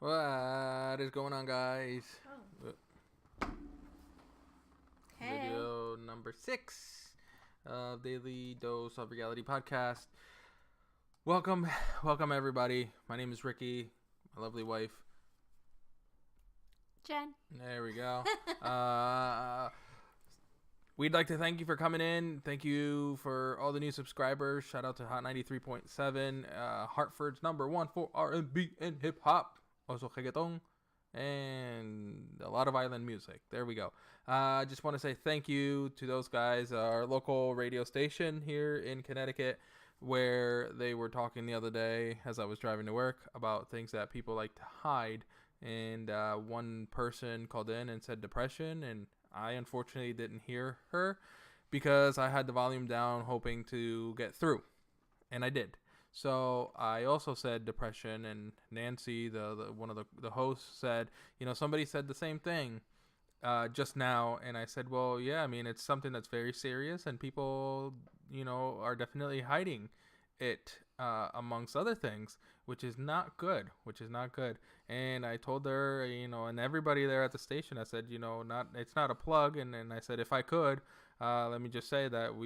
What is going on, guys? Hey. Video number 6 of Daily Dose of Reality podcast. Welcome everybody. My name is Ricky, my lovely wife, Jen. There we go. We'd like to thank you for coming in. Thank you for all the new subscribers. Shout out to Hot 93.7, Hartford's #1 for R&B and hip hop, also reggaeton, and a lot of island music. There we go. I just want to say thank you to those guys, our local radio station here in Connecticut, where they were talking the other day as I was driving to work about things that people like to hide. And one person called in and said depression, and I unfortunately didn't hear her because I had the volume down hoping to get through, and I did. So I also said depression, and Nancy, the one of the hosts, said, somebody said the same thing just now, and I said, well, yeah, I mean, it's something that's very serious, and people, are definitely hiding it amongst other things, which is not good. And I told her, and everybody there at the station, I said, it's not a plug, and I said, if I could, let me just say that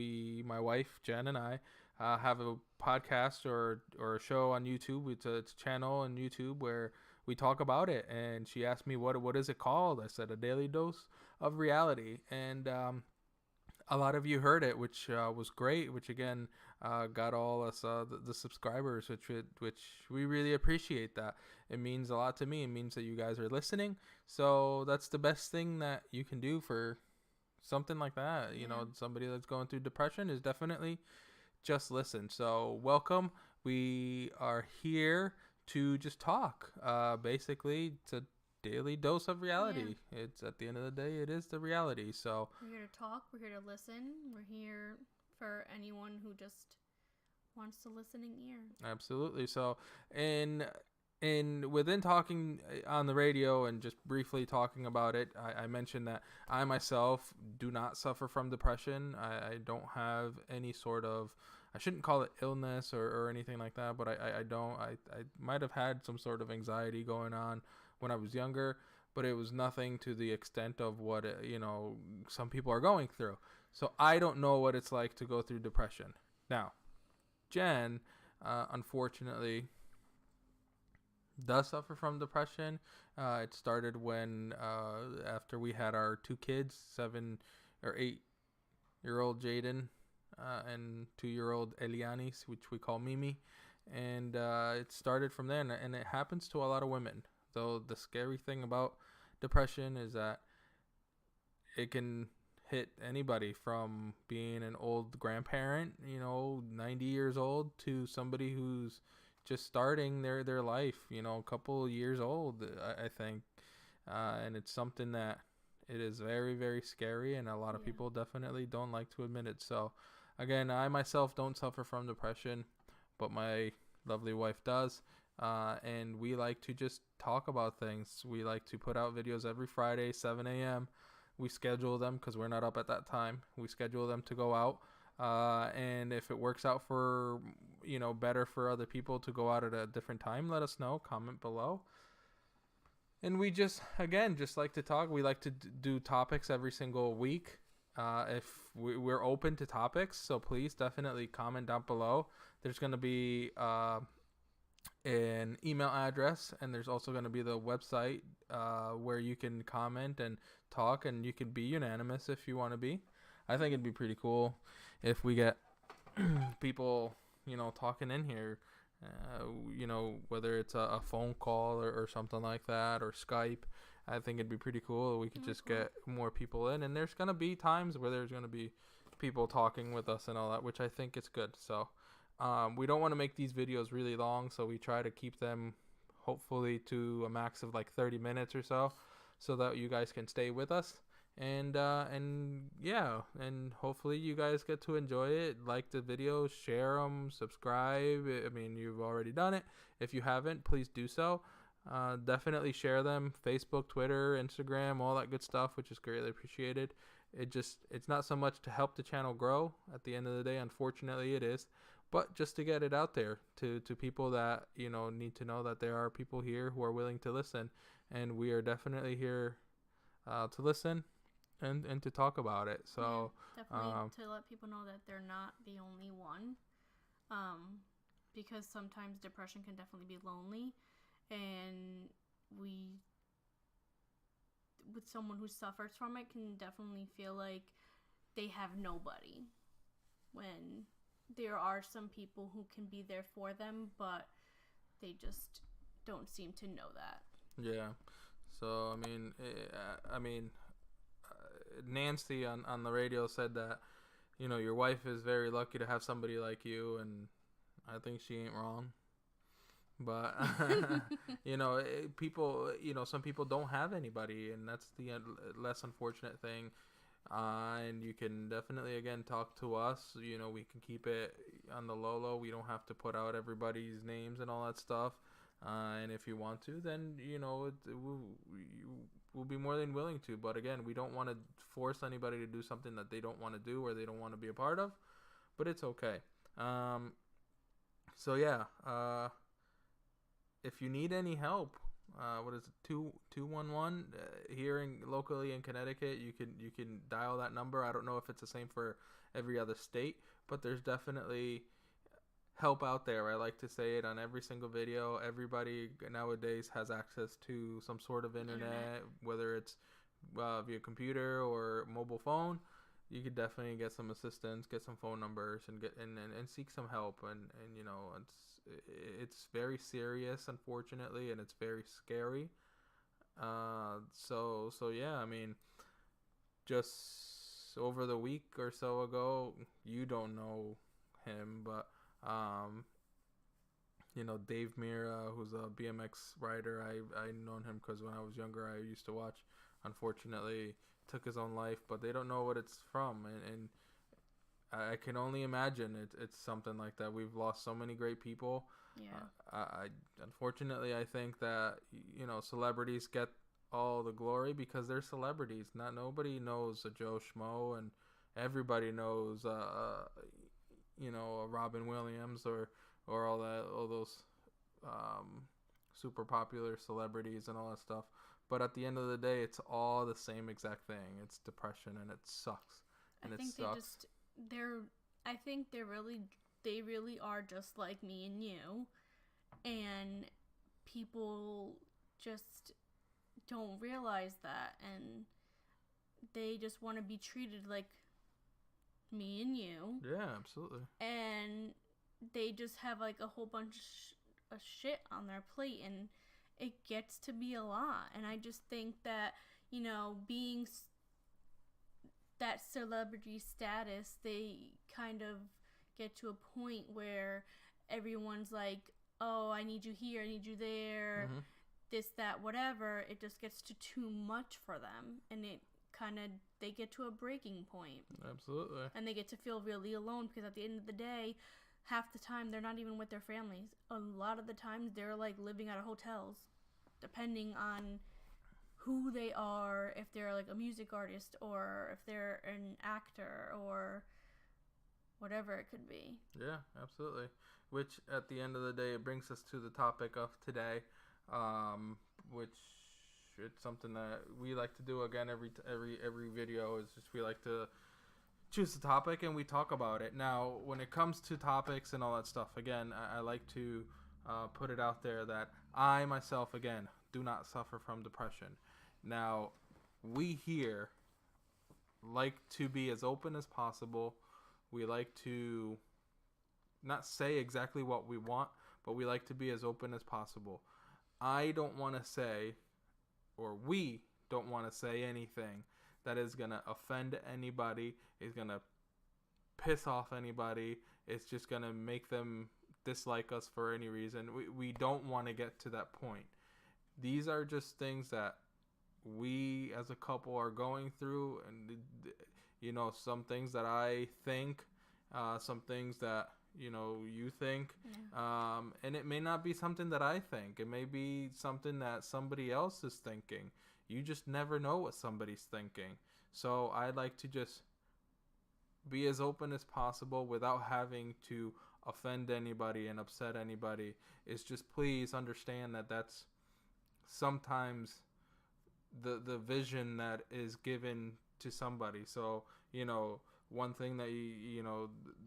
my wife Jen and I have a podcast or a show on YouTube. It's a channel on YouTube where we talk about it, and she asked me what is it called. I said, A Daily Dose of Reality. And a lot of you heard it, which was great, which again got all us the subscribers, which we really appreciate. That it means a lot to me. It means that you guys are listening, so that's the best thing that you can do for something like that. Somebody that's going through depression is definitely just listen. So welcome. We are here to just talk, basically to daily dose of reality. Yeah. It's at the end of the day, it is the reality. So we're here to talk, we're here to listen, we're here for anyone who just wants a listening ear. Absolutely. So within talking on the radio and just briefly talking about it, I mentioned that I myself do not suffer from depression. I don't have any sort of, I shouldn't call it illness or anything like that, but I might have had some sort of anxiety going on when I was younger, but it was nothing to the extent of what some people are going through. So I don't know what it's like to go through depression. Now, Jen, unfortunately, does suffer from depression. It started when after we had our 2 kids, 7 or 8-year-old Jaden and 2-year-old Elianis, which we call Mimi, and it started from there, and it happens to a lot of women. Though the scary thing about depression is that it can hit anybody from being an old grandparent, 90 years old, to somebody who's just starting their life, a couple years old, I think. And it's something that it is very, very scary, and a lot of people definitely don't like to admit it. So, again, I myself don't suffer from depression, but my lovely wife does. And we like to just talk about things. We like to put out videos every Friday, 7 a.m. We schedule them because we're not up at that time. We schedule them to go out. And if it works out for, better for other people to go out at a different time, let us know. Comment below. And we just like to talk. We like to do topics every single week. If we're open to topics, so please definitely comment down below. There's going to be an email address, and there's also going to be the website where you can comment and talk, and you can be unanimous if you want to be. I think it'd be pretty cool if we get people, talking in here, whether it's a phone call or something like that, or Skype. I think it'd be pretty cool. We could just get more people in, and there's going to be times where there's going to be people talking with us and all that, which I think is good. So we don't want to make these videos really long, so we try to keep them hopefully to a max of like 30 minutes or so that you guys can stay with us. And hopefully you guys get to enjoy it. Like the videos, share them, subscribe. I mean, you've already done it. If you haven't, please do so. Definitely share them. Facebook, Twitter, Instagram, all that good stuff, which is greatly appreciated. It's not so much to help the channel grow. At the end of the day, unfortunately, it is. but just to get it out there to people that need to know that there are people here who are willing to listen, and we are definitely here to listen and to talk about it. So definitely to let people know that they're not the only one, because sometimes depression can definitely be lonely, and with someone who suffers from it can definitely feel like they have nobody, when there are some people who can be there for them, but they just don't seem to know that. Yeah. So Nancy on the radio said that your wife is very lucky to have somebody like you, and I think she ain't wrong. But people, some people don't have anybody, and that's the less unfortunate thing. And you can definitely again talk to us. We can keep it on the low. We don't have to put out everybody's names and all that stuff. And if you want to, then we'll be more than willing to. But again, we don't want to force anybody to do something that they don't want to do or they don't want to be a part of. But it's okay. So yeah. If you need any help, what is it, 211 here locally in Connecticut, you can dial that number. I don't know if it's the same for every other state, but there's definitely help out there. I like to say it on every single video. Everybody nowadays has access to some sort of internet. Whether it's via computer or mobile phone. You could definitely get some assistance, get some phone numbers, and seek some help. And it's very serious, unfortunately, and it's very scary. So yeah, just over the week or so ago, you don't know him, but Dave Mira, who's a BMX rider, I known him because when I was younger, I used to watch. Unfortunately, took his own life, but they don't know what it's from, and I can only imagine it's something like that. We've lost so many great people. I unfortunately, I think that celebrities get all the glory because they're celebrities. Nobody knows a Joe Schmo, and everybody knows a Robin Williams or all those super popular celebrities and all that stuff. But at the end of the day, it's all the same exact thing. It's depression, and it sucks. And I think they really are just like me and you, and people just don't realize that, and they just want to be treated like me and you. Yeah, absolutely. And they just have like a whole bunch of shit on their plate, and it gets to be a lot. And I just think that, being that celebrity status, they kind of get to a point where everyone's like, oh, I need you here, I need you there, this, that, whatever. It just gets to too much for them, and they get to a breaking point. Absolutely. And they get to feel really alone, because at the end of the day, half the time they're not even with their families. A lot of the times they're like living out of hotels, depending on who they are, if they're like a music artist or if they're an actor or whatever it could be. Yeah, absolutely. Which at the end of the day, it brings us to the topic of today, which it's something that we like to do again every video. Is just we like to choose a topic and we talk about it. Now, when it comes to topics and all that stuff, again, I like to put it out there that I myself, again, do not suffer from depression. Now, we here like to be as open as possible. We like to not say exactly what we want, but we like to be as open as possible. I don't want to say, or we don't want to say anything that is going to offend anybody, is going to piss off anybody, it's just going to make them dislike us for any reason. We don't want to get to that point. These are just things that we as a couple are going through, and some things that I think, some things that you think, and it may not be something that I think. It may be something that somebody else is thinking. You just never know what somebody's thinking. So I like to just be as open as possible without having to offend anybody and upset anybody, is just please understand that that's sometimes the vision that is given to somebody. So, one thing that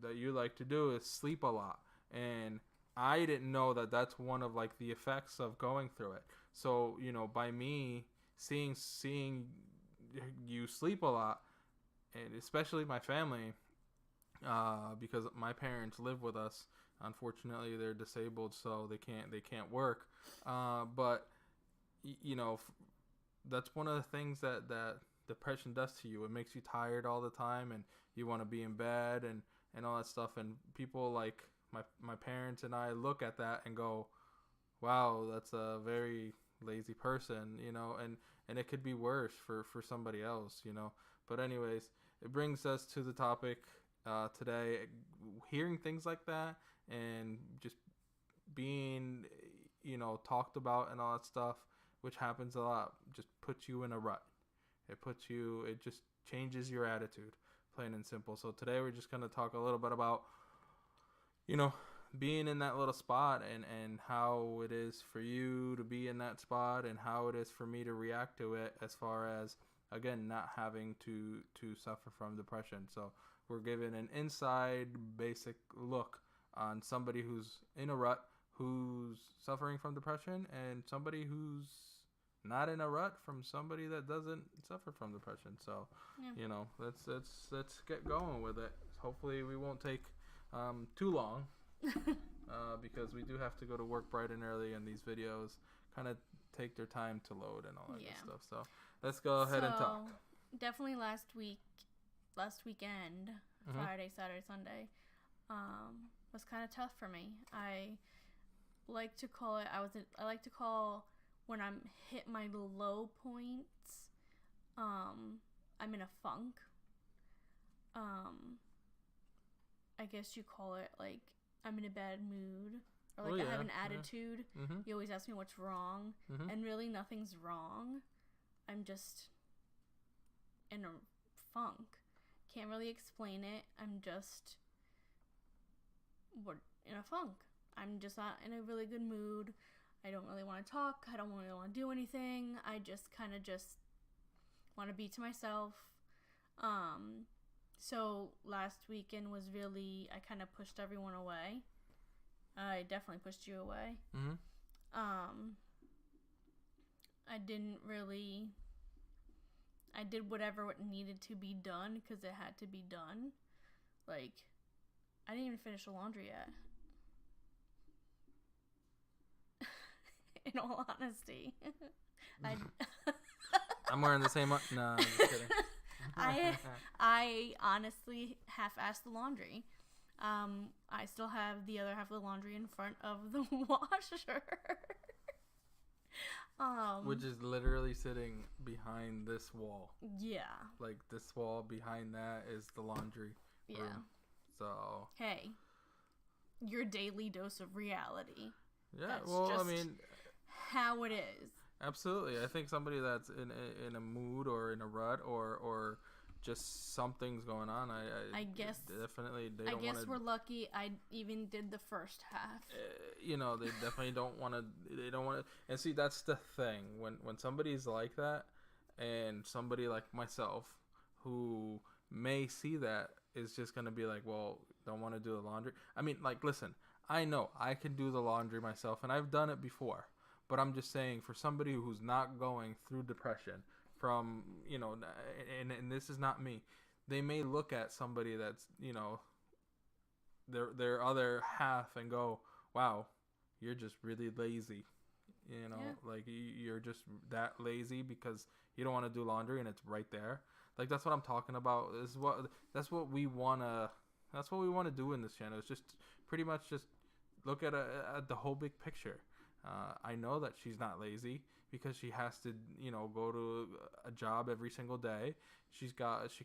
that you like to do is sleep a lot, and I didn't know that that's one of like the effects of going through it. So, by me seeing you sleep a lot, and especially my family, because my parents live with us. Unfortunately, they're disabled, so they can't work. But that's one of the things that depression does to you. It makes you tired all the time, and you want to be in bed and all that stuff. And people like my parents and I look at that and go, wow, that's a very lazy person, and it could be worse for somebody else. But anyways, it brings us to the topic today. Hearing things like that and just being talked about and all that stuff, which happens a lot, just puts you in a rut. It just changes your attitude, plain and simple. So today we're just going to talk a little bit about being in that little spot, and how it is for you to be in that spot, and how it is for me to react to it, as far as, again, not having to suffer from depression. So we're given an inside basic look on somebody who's in a rut, who's suffering from depression, and somebody who's not in a rut from somebody that doesn't suffer from depression. So, let's get going with it. Hopefully we won't take too long, because we do have to go to work bright and early, and these videos kind of take their time to load and all that good stuff. So let's go ahead and talk. Definitely last weekend, Friday, Saturday, Sunday, was kind of tough for me. I like to call it. I like to call when I'm hit my low points. I'm in a funk. I guess you call it like I'm in a bad mood, or like I have an attitude. Yeah. Mm-hmm. You always ask me what's wrong, and really nothing's wrong. I'm just in a funk. Can't really explain it. I'm just in a funk. I'm just not in a really good mood. I don't really want to talk. I don't really want to do anything. I just kind of just want to be to myself. So last weekend was really, I kind of pushed everyone away. I definitely pushed you away. I did whatever needed to be done because it had to be done. Like, I didn't even finish the laundry yet. In all honesty. I'm wearing the same. No, I'm just kidding. I honestly half-assed the laundry. I still have the other half of the laundry in front of the washer. Which is literally sitting behind this wall. Yeah. Like, this wall behind that is the laundry room. So. Hey, your daily dose of reality. Yeah, that's well, I mean, how it is. Absolutely. I think somebody that's in a mood or in a rut or just something's going on, I guess definitely they don't want to. I guess we're lucky I even did the first half. They definitely don't want to. They don't want to. And see, that's the thing. When somebody's like that, and somebody like myself who may see that is just going to be like, well, don't want to do the laundry. I mean, like, listen, I know I can do the laundry myself, and I've done it before. But I'm just saying, for somebody who's not going through depression, from, and this is not me, they may look at somebody that's, their other half and go, wow, you're just really lazy. Like, you're just that lazy because you don't want to do laundry and it's right there. Like, that's what I'm talking about. That's what we want to do in this channel. It's just pretty much just look at the whole big picture. I know that she's not lazy because she has to, go to a job every single day. She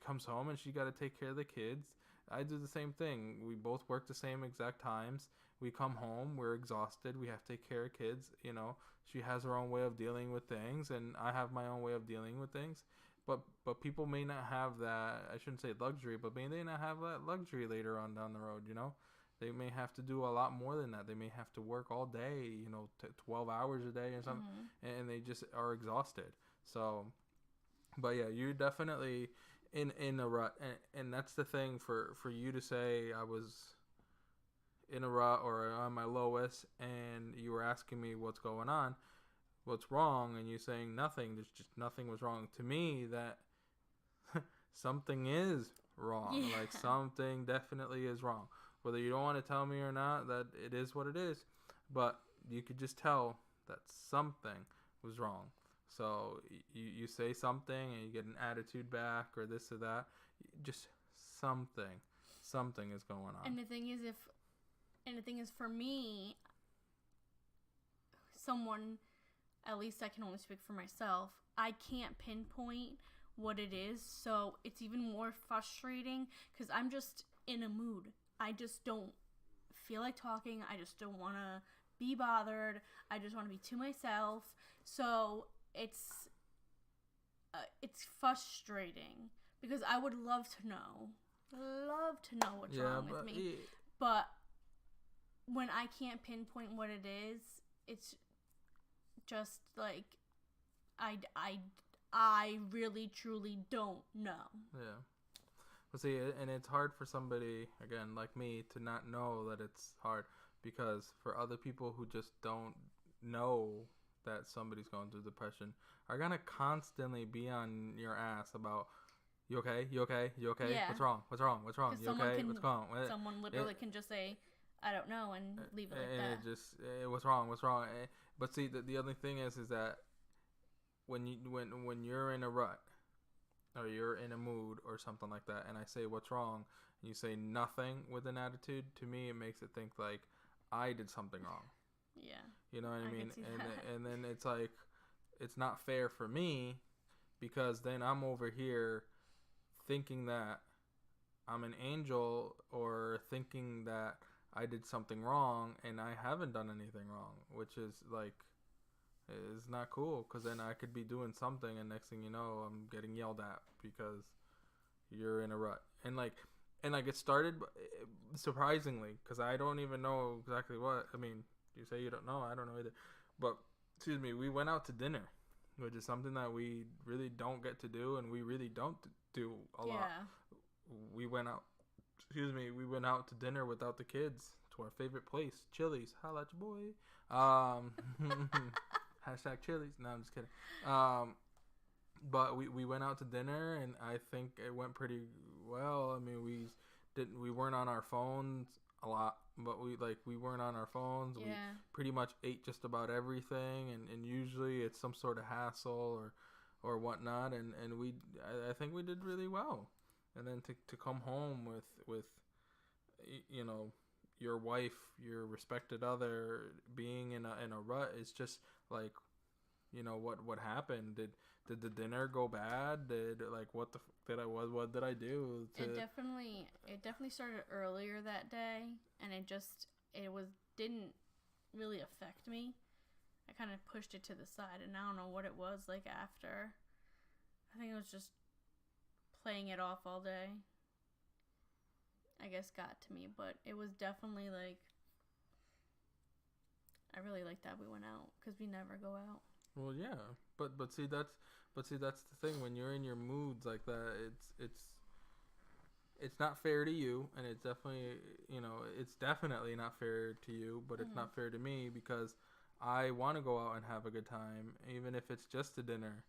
comes home and she got to take care of the kids. I do the same thing. We both work the same exact times. We come home, we're exhausted. We have to take care of kids. She has her own way of dealing with things, and I have my own way of dealing with things. But people may not have that. I shouldn't say luxury, but may they not have that luxury later on down the road. They may have to do a lot more than that. They may have to work all day, 12 hours a day or something, and they just are exhausted. So, but yeah, you're definitely in a rut, and that's the thing for you to say I was in a rut or on my lowest, and you were asking me what's going on, what's wrong, and you saying nothing. There's just nothing was wrong to me. That something is wrong. Yeah. Like something definitely is wrong. Whether you don't want to tell me or not, that it is what it is, but you could just tell that something was wrong. So you say something and you get an attitude back or this or that. Just something is going on. And the thing is for me, someone, at least I can only speak for myself, I can't pinpoint what it is, so it's even more frustrating because I'm just in a mood. I just don't feel like talking. I just don't want to be bothered. I just want to be to myself. So it's frustrating because I would love to know what's wrong with me. But when I can't pinpoint what it is, it's just like I really truly don't know. Yeah. Well, see, and it's hard for somebody, again, like me, to not know that it's hard, because for other people who just don't know that somebody's going through depression are going to constantly be on your ass about, you okay? You okay? You okay? Yeah. What's wrong? What's wrong? What's wrong? You okay? What's going on? Someone literally can just say, I don't know, and leave it like and that. It just, what's wrong? What's wrong? But see, the other thing is that when you're in a rut, or you're in a mood or something like that, and I say what's wrong, and you say nothing with an attitude, to me it makes it think like I did something wrong. Yeah. You know what I mean? Can see that. And then it's like, it's not fair for me, because then I'm over here thinking that I'm an angel, or thinking that I did something wrong, and I haven't done anything wrong, which is like, it's not cool, because then I could be doing something, and next thing you know, I'm getting yelled at because you're in a rut. And it started surprisingly, because I don't even know exactly what. I mean, you say you don't know, I don't know either. But excuse me, we went out to dinner, which is something that we really don't get to do, and we really don't do a lot. We went out. We went out to dinner without the kids to our favorite place, Chili's. Holla at your boy. Hashtag Chili's. No, I'm just kidding. But we went out to dinner, and I think it went pretty well. I mean, we weren't on our phones a lot, but we weren't on our phones. Yeah. We pretty much ate just about everything, and usually it's some sort of hassle or whatnot, and I think we did really well. And then to come home with your wife, your respected other, being in a rut is just like, what happened? Did the dinner go bad? What did I do? It definitely started earlier that day, and didn't really affect me. I kind of pushed it to the side, and I don't know what it was like after. I think it was just playing it off all day, I guess, got to me. But it was definitely like, I really like that we went out, because we never go out. Well, yeah, but see that's the thing. When you're in your moods like that, it's not fair to you, and it's definitely not fair to you. But it's not fair to me, because I want to go out and have a good time, even if it's just a dinner.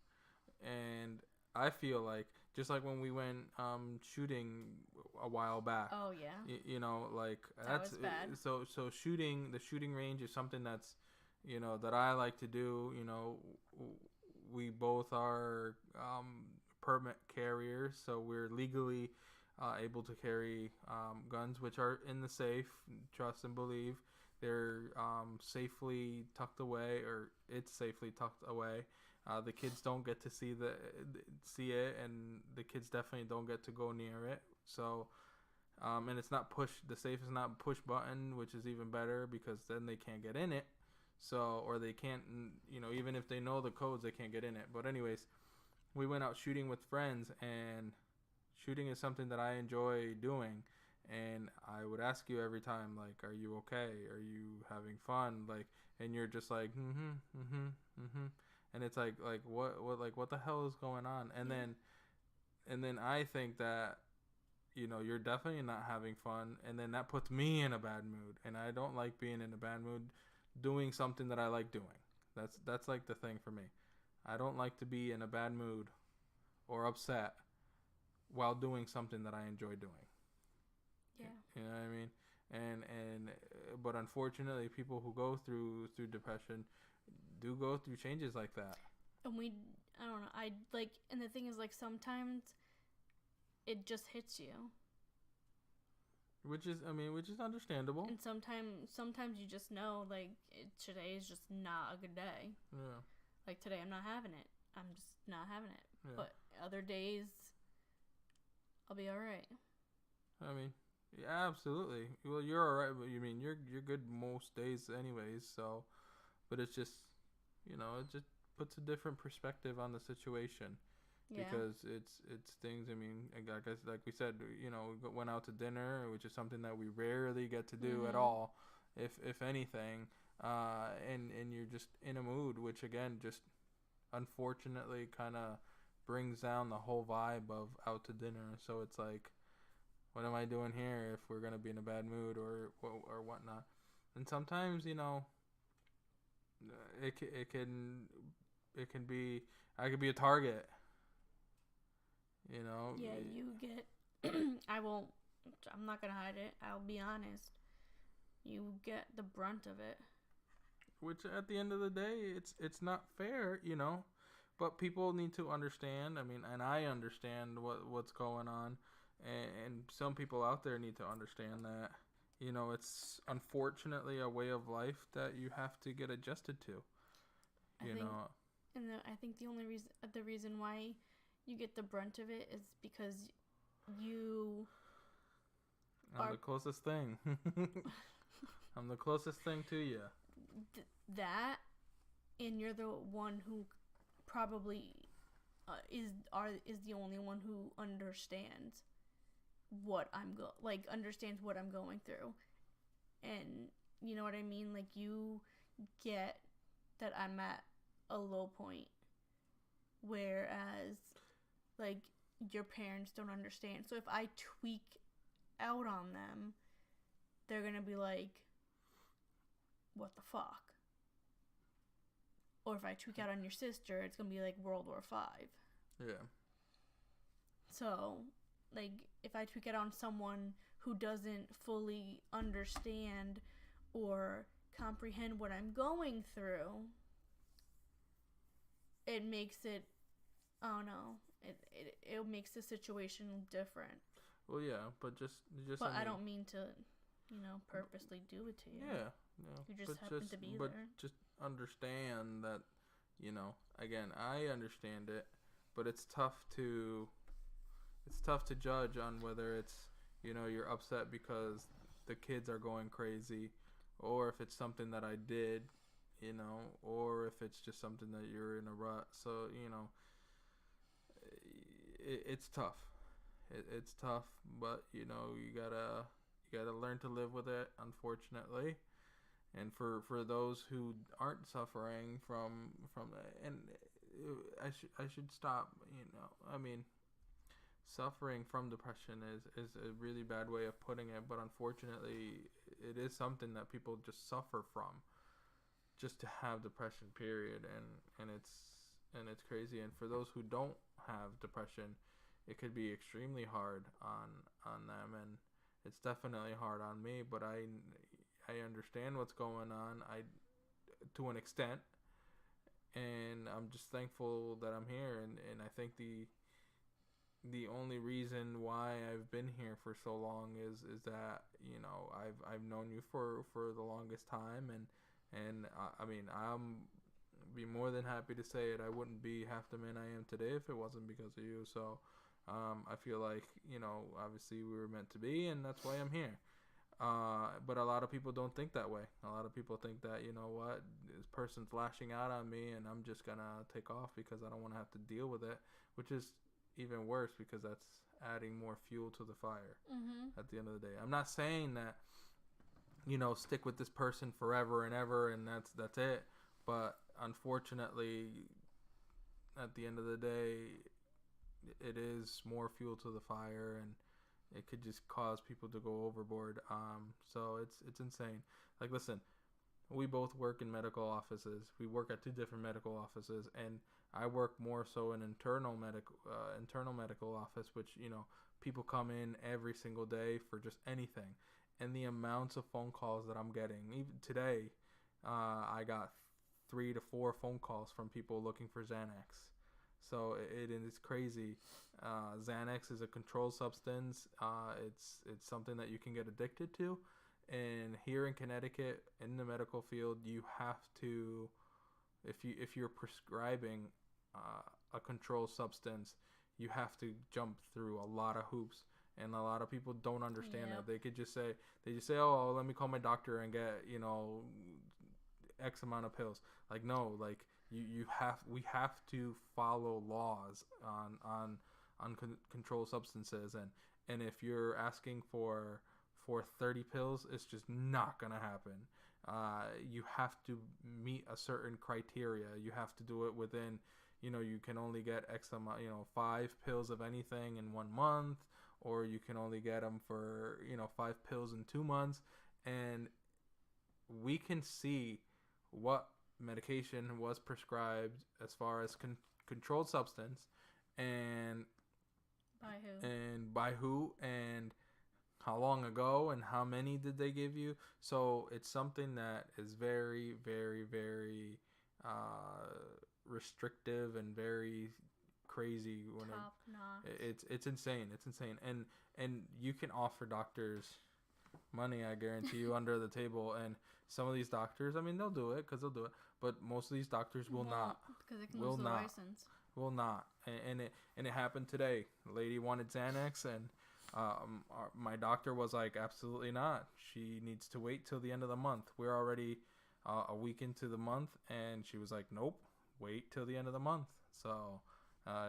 And I feel like, just like when we went shooting a while back. Oh yeah. That's was bad. So the shooting range is something that's, that I like to do. We both are permit carriers, so we're legally able to carry guns, which are in the safe. Trust and believe, they're safely tucked away, or it's safely tucked away. The kids don't get to see it, and the kids definitely don't get to go near it. So, and it's not push. The safe is not push button, which is even better, because then they can't get in it. So, or they can't, even if they know the codes, they can't get in it. But anyways, we went out shooting with friends, and shooting is something that I enjoy doing. And I would ask you every time, like, are you okay? Are you having fun? Like, and you're just like, and it's like what the hell is going on? And then I think that you're definitely not having fun, and then that puts me in a bad mood, and I don't like being in a bad mood doing something that I like doing. That's like the thing for me. I don't like to be in a bad mood or upset while doing something that I enjoy doing. Yeah. You know what I mean? And but unfortunately, people who go through depression do go through changes like that. And I don't know. I like, and the thing is, like, sometimes it just hits you. Which is understandable. And sometimes you just know, like, today is just not a good day. Yeah. Like, today I'm not having it. I'm just not having it. Yeah. But other days, I'll be all right. I mean, yeah, absolutely. Well, you're all right, but you're good most days, anyways. So, but it's just, it just puts a different perspective on the situation. Yeah. Because it's things. Like we said, we went out to dinner, which is something that we rarely get to do at all, if anything. And you're just in a mood, which again just unfortunately kind of brings down the whole vibe of out to dinner. So it's like, what am I doing here if we're gonna be in a bad mood or whatnot? And sometimes it can be, I could be a target. Yeah, you get. I'm not gonna hide it. I'll be honest. You get the brunt of it. Which at the end of the day, it's not fair, But people need to understand. And I understand what's going on, and some people out there need to understand that. It's unfortunately a way of life that you have to get adjusted to. I think the reason why you get the brunt of it is because I'm the closest thing. I'm the closest thing to you. That, and you're the one who probably is the only one who understands what understands what I'm going through, and you know what I mean. Like, you get that I'm at a low point, whereas like your parents don't understand. So if I tweak out on them, they're gonna be like, what the fuck? Or if I tweak out on your sister, it's gonna be like World War V. Yeah. So, like, if I tweak out on someone who doesn't fully understand or comprehend what I'm going through, it makes it, I don't know, it makes the situation different. Well, yeah, but just. But I don't mean to, purposely do it to you. Yeah. You just happen to be there. But just understand that, again, I understand it, but it's tough to judge on whether it's, you're upset because the kids are going crazy, or if it's something that I did, or if it's just something that you're in a rut. So, it's tough. It's tough, but you gotta learn to live with it, unfortunately. And for those who aren't suffering from that, and I should stop. Suffering from depression is a really bad way of putting it, but unfortunately, it is something that people just suffer from, just to have depression. Period. And it's crazy. And for those who don't have depression, it could be extremely hard on them, and it's definitely hard on me. But I understand what's going on, to an extent, and I'm just thankful that I'm here. And I think the only reason why I've been here for so long is that I've known you for the longest time, and I'm be more than happy to say it. I wouldn't be half the man I am today if it wasn't because of you. So I feel like obviously we were meant to be, and that's why I'm here. But a lot of people don't think that way. A lot of people think that, what, this person's lashing out on me and I'm just gonna take off because I don't want to have to deal with it, which is even worse because that's adding more fuel to the fire. Mm-hmm. At the end of the day, I'm not saying that, stick with this person forever and ever, and that's it. But unfortunately, at the end of the day, it is more fuel to the fire, and it could just cause people to go overboard. So it's insane. Like, listen, we both work in medical offices. We work at two different medical offices, and I work more so in internal medical office, which people come in every single day for just anything, and the amounts of phone calls that I'm getting, even today, I got 3 to 4 phone calls from people looking for Xanax. So it is crazy. Xanax is a controlled substance. It's something that you can get addicted to. And here in Connecticut, in the medical field, you have to, if you're prescribing a controlled substance, you have to jump through a lot of hoops, and a lot of people don't understand that. They just say, oh, let me call my doctor and get X amount of pills. Like, no, like we have to follow laws on controlled substances, and if you're asking for 30 pills, it's just not gonna happen. You have to meet a certain criteria. You have to do it within, you can only get X amount, 5 pills of anything in 1 month, or you can only get them for 5 pills in 2 months, and we can see what medication was prescribed as far as controlled substance, and by who, and how long ago, and how many did they give you. So it's something that is very, very, very restrictive and very crazy. It's insane. It's insane. And you can offer doctors money, I guarantee you, under the table. And some of these doctors, I mean, they'll do it because they'll do it. But most of these doctors will not. Because they can lose their license. Will not. And it happened today. A lady wanted Xanax, and my doctor was like, absolutely not. She needs to wait till the end of the month. We're already a week into the month, and she was like, nope, wait till the end of the month. So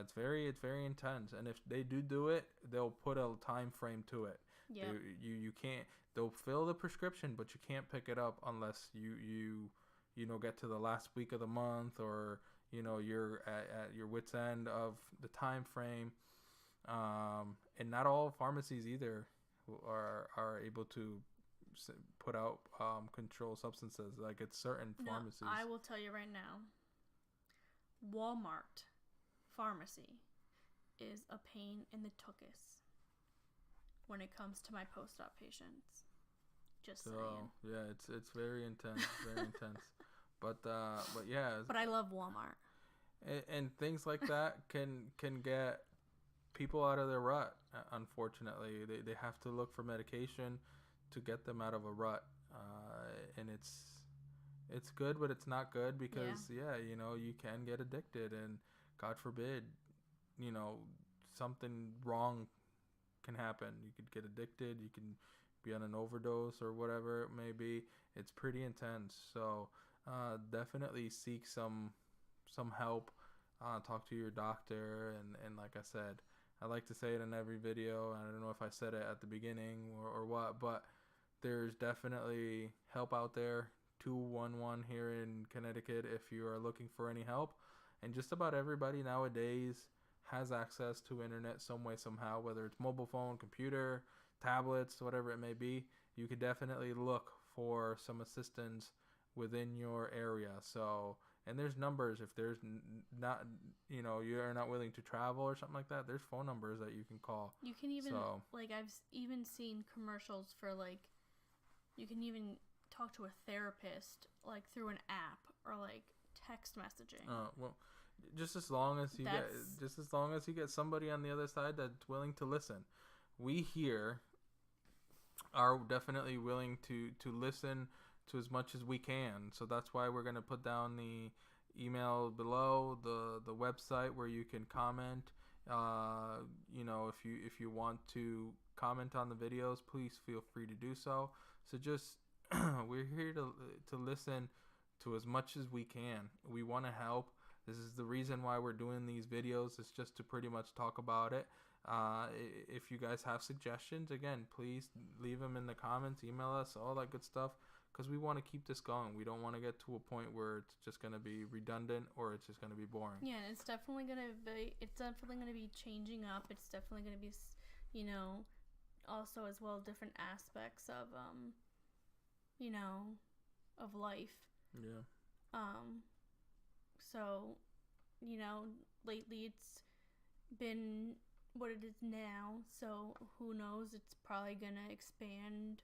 it's very intense. And if they do it, they'll put a time frame to it. Yeah. You can't. They'll fill the prescription, but you can't pick it up unless you get to the last week of the month, or you're at your wit's end of the time frame. And not all pharmacies either are able to put out controlled substances. Like, it's certain pharmacies. I will tell you right now, Walmart pharmacy is a pain in the tuchus when it comes to my post-op patients. Just saying. Yeah, it's very intense, very intense. But yeah. But I love Walmart. And things like that can get people out of their rut. Unfortunately, they have to look for medication to get them out of a rut, and it's good, but it's not good because you can get addicted, and God forbid, something wrong can happen. You could get addicted. You can be on an overdose or whatever it may be. It's pretty intense. So definitely seek some help. Talk to your doctor, and like I said, I like to say it in every video. I don't know if I said it at the beginning or what, but there's definitely help out there. 211 here in Connecticut if you are looking for any help. And just about everybody nowadays has access to internet some way, somehow, whether it's mobile phone, computer, tablets, whatever it may be. You could definitely look for some assistance within your area. So, and there's numbers. If there's you're not willing to travel or something like that, there's phone numbers that you can call. You can even, I've even seen commercials for, you can even talk to a therapist, through an app or, text messaging. Well, just as long as you get somebody on the other side that's willing to listen. We here are definitely willing to listen to as much as we can. So that's why we're going to put down the email below, the website where you can comment. If you want to comment on the videos, please feel free to do so. So just we're here to listen to as much as we can. We want to help. This is the reason why we're doing these videos. It's just to pretty much talk about it. If you guys have suggestions, again, please leave them in the comments, email us, all that good stuff, because we want to keep this going. We don't want to get to a point where it's just going to be redundant or it's just going to be boring. Yeah, it's definitely going to be changing up. It's definitely going to be, you know, also as well different aspects of you know, of life. Yeah. So, you know, lately it's been what it is now, so who knows, it's probably gonna expand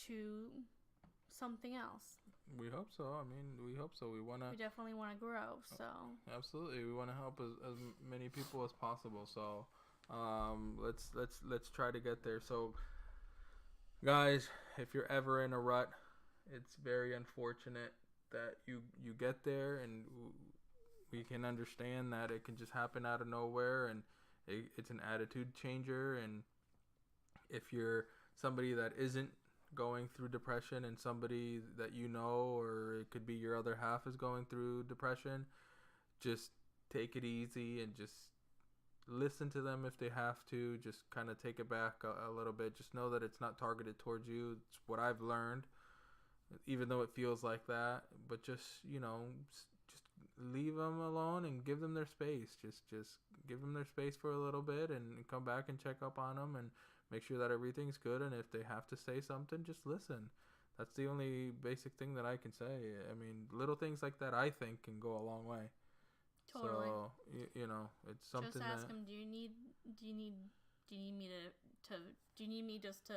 to something else. We hope so. I mean, we hope so. We definitely want to grow, so absolutely, we want to help as many people as possible. So let's try to get there. So guys, if you're ever in a rut, it's very unfortunate that you get there, and we can understand that it can just happen out of nowhere, and it's an attitude changer. And if you're somebody that isn't going through depression, and somebody that you know, or it could be your other half, is going through depression, just take it easy and just listen to them if they have to. Just kind of take it back a little bit. Just know that it's not targeted towards you. It's what I've learned, even though it feels like that. But just, you know, just leave them alone and give them their space. Just give them their space for a little bit, and come back and check up on them and make sure that everything's good. And if they have to say something, just listen. That's the only basic thing that I can say. I mean, little things like that, I think, can go a long way. Totally. So you know, it's something. Just ask them. Do you need me just to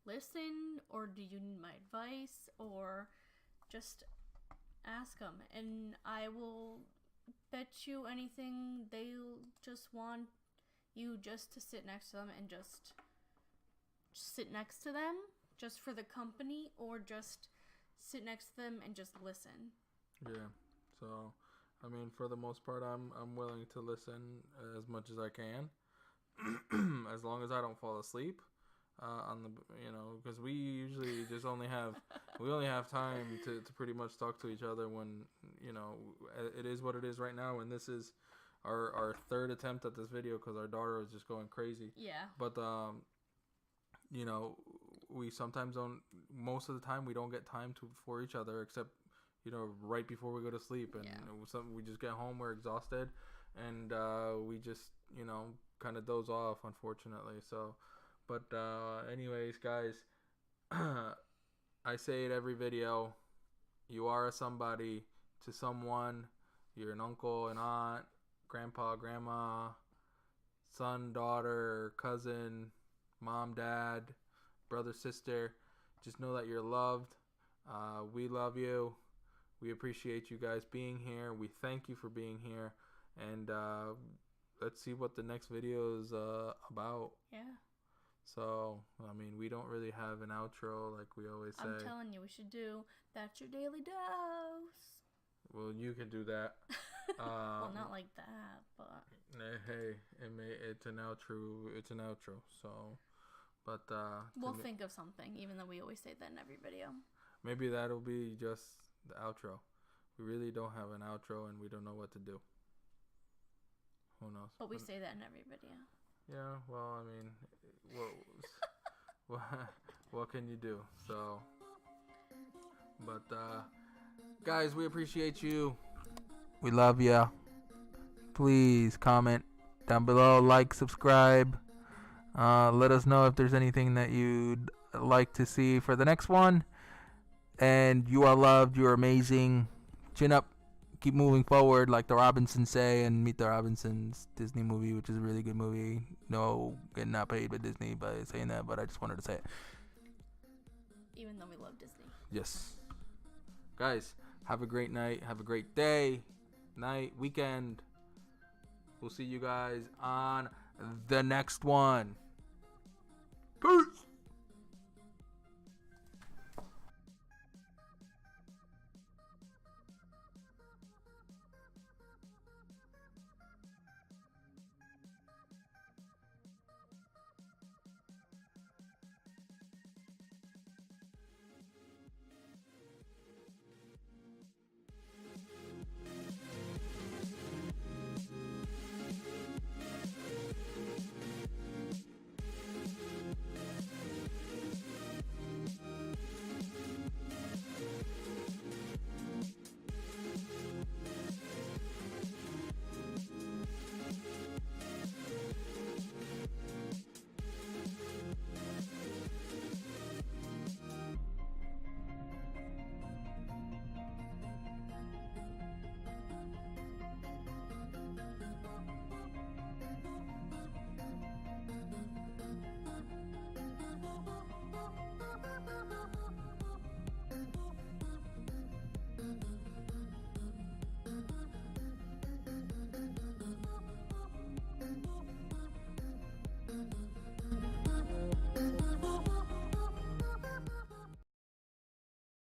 listen, or do you need my advice, or just ask them? And I will bet you anything they'll just want you just to sit next to them and just sit next to them just for the company, or just sit next to them and just listen. Yeah. So I mean, for the most part, I'm willing to listen as much as I can, as long as I don't fall asleep on the, you know, because we usually just only have time to pretty much talk to each other when, you know, it is what it is right now, and this is our third attempt at this video because our daughter is just going crazy. Yeah. But you know, we sometimes don't. Most of the time, we don't get time for each other, except, you know, right before we go to sleep, and we just get home, we're exhausted, and we just, you know, kind of doze off, unfortunately. So, but anyways, guys, I say it every video: you are a somebody to someone. You're an uncle, an aunt, grandpa, grandma, son, daughter, cousin, mom, dad, brother, sister. Just know that you're loved. We love you. We appreciate you guys being here. We thank you for being here. And let's see what the next video is about. Yeah. So, I mean, we don't really have an outro like we always say. I'm telling you, we should do That's Your Daily Dose. Well, you can do that. Well, not like that, but... Hey, it's an outro. It's an outro. So, but... we'll think of something, even though we always say that in every video. Maybe that'll be just the outro. We really don't have an outro, and we don't know what to do. Who knows? But we say that in every video. Yeah, well, I mean, what can you do? So, but guys, we appreciate you. We love ya. Please comment down below, like, subscribe. Let us know if there's anything that you'd like to see for the next one. And you are loved. You are amazing. Chin up. Keep moving forward, like the Robinsons say, and Meet the Robinsons Disney movie, which is a really good movie. No, getting not paid by Disney by saying that, but I just wanted to say it. Even though we love Disney. Yes. Guys, have a great night. Have a great day, night, weekend. We'll see you guys on the next one. Peace.